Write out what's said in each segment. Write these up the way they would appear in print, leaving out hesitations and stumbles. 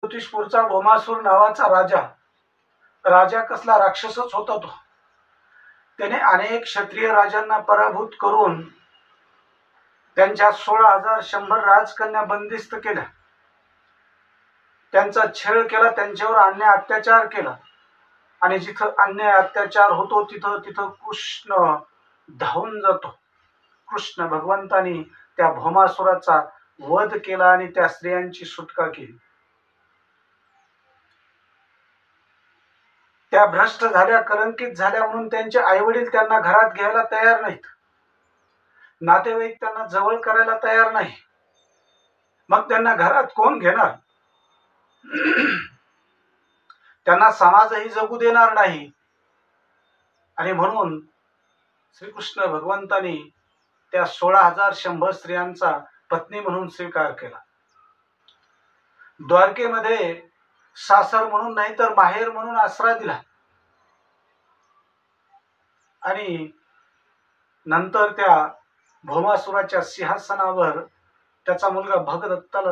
ज्योतिषपूरचा भौमासूर नावाचा राजा कसला राक्षसच होता तो. त्याने अनेक क्षत्रिय राजांना पराभूत करून त्यांच्या 16,100 राजकन्या बंदिस्त केल्या. त्यांचा छळ केला, त्यांच्यावर अन्याय अत्याचार केला. आणि जिथं अन्याय अत्याचार होतो तिथं तिथं कृष्ण धावून जातो. कृष्ण भगवंतानी त्या भौमासुराचा वध केला आणि त्या स्त्रियांची सुटका केली. त्या भ्रष्ट झाल्या, कलंकित झाल्या म्हणून त्यांचे आईवडील त्यांना घरात घ्यायला तयार नाहीत. नातेवाईक त्यांना जवळ करायला तयार नाही. मग त्यांना घरात कोण घेणार? त्यांना समाजही जगू देणार नाही. आणि म्हणून श्रीकृष्ण भगवंतानी त्या 16,100 स्त्रियांचा पत्नी म्हणून स्वीकार केला. द्वारकेमध्ये सासर म्हणून नाही तर माहेर म्हणून आसरा दिला. आणि नंतर त्या भौमासुराच्या सिंहासनावर त्याचा मुलगा भगदत्ताला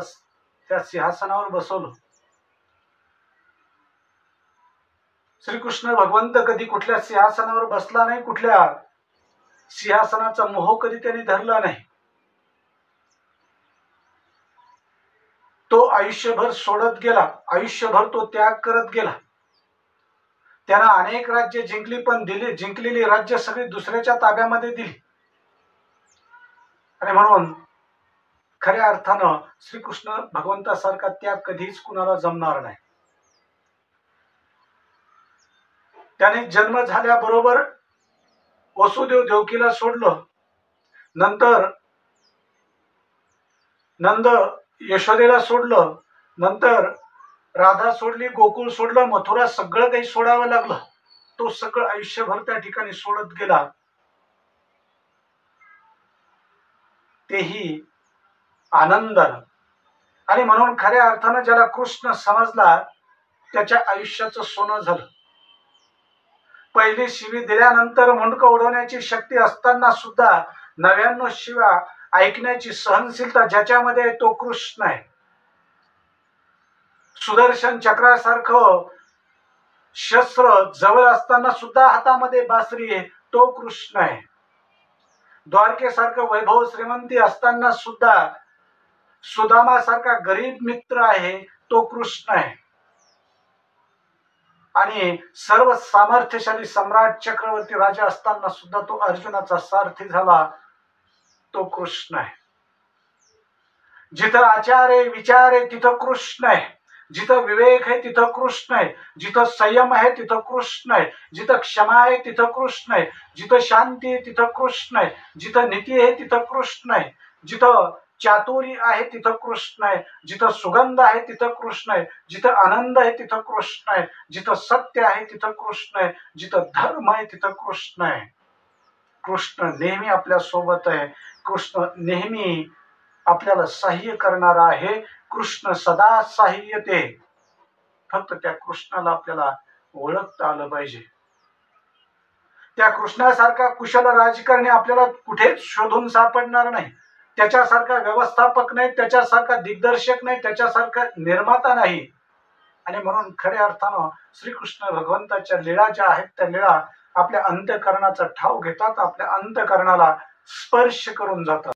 त्या सिंहासनावर बसवलं. श्रीकृष्ण भगवंत कधी कुठल्या सिंहासनावर बसला नाही, कुठल्या सिंहासनाचा मोह कधी त्यांनी धरला नाही. तो आयुष्यभर सोडत गेला, आयुष्यभर तो त्याग करत गेला. त्यानं अनेक राज्य जिंकली, पण जिंकलेली राज्य सगळी दुसऱ्याच्या ताब्यामध्ये दिली. आणि म्हणून खऱ्या अर्थानं श्रीकृष्ण भगवंतासारखा त्याग कधीच कुणाला जमणार नाही. त्याने जन्म झाल्याबरोबर वसुदेव देवकीला सोडलं. नंतर नंद यशोदेला सोडलं. नंतर राधा सोडली, गोकुळ सोडलं, मथुरा, सगळं काही सोडावं लागलं. तो सगळं आयुष्यभर त्या ठिकाणी सोडत गेला. तेही आनंदानं. आणि म्हणून खऱ्या अर्थानं ज्याला कृष्ण समजला त्याच्या आयुष्याचं सोनं झालं. पहिली शिवी दिल्यानंतर मुंडकं उडवण्याची शक्ती असताना सुद्धा 99 शिव्या ऐकण्याची सहनशीलता ज्याच्यामध्ये आहे तो कृष्ण आहे. सुदर्शन चक्रासारखं शस्त्र जवळ असताना सुद्धा हातामध्ये बासरी आहे तो कृष्ण आहे. द्वारकेसारखं वैभव श्रीमंती असताना सुद्धा सुदामासारखा गरीब मित्र आहे तो कृष्ण आहे. आणि सर्व सामर्थ्यशाली सम्राट चक्रवर्ती राजा असताना सुद्धा तो अर्जुनाचा सारथी झाला तो कृष्ण आहे. जिथं आचार आहे, विचार आहे तिथं कृष्ण आहे. जिथं विवेक आहे तिथं कृष्ण आहे. जिथं संयम आहे तिथं कृष्ण आहे. जिथं क्षमा आहे तिथं कृष्ण आहे. जिथं शांती आहे तिथं कृष्ण आहे. जिथं नीती आहे तिथं कृष्ण आहे. जिथं चातुर्य आहे तिथं कृष्ण आहे. जिथं सुगंध आहे तिथं कृष्ण आहे. जिथं आनंद आहे तिथं कृष्ण आहे. जिथं सत्य आहे तिथं कृष्ण आहे. जिथं धर्म आहे तिथं कृष्ण आहे. कृष्ण नेहमी आपल्या सोबत आहे. कृष्ण नेहमी आपल्याला सहाय्य करणारा आहे. कृष्ण सदा सहाय्यते. फक्त त्या कृष्णाला आपल्याला ओळखता आलं पाहिजे. त्या कृष्णासारखा कुशल राजकारणी आपल्याला कुठेच शोधून सापडणार नाही. त्याच्यासारखा व्यवस्थापक नाही, त्याच्यासारखा दिग्दर्शक नाही, त्याच्यासारखा निर्माता नाही. आणि म्हणून खऱ्या अर्थानं श्रीकृष्ण भगवंताच्या लीळा ज्या आहेत त्या लीळा आपल्या अंतःकरणाचा ठाव घेतात, आपल्या अंतःकरणाला स्पर्श करून जातात.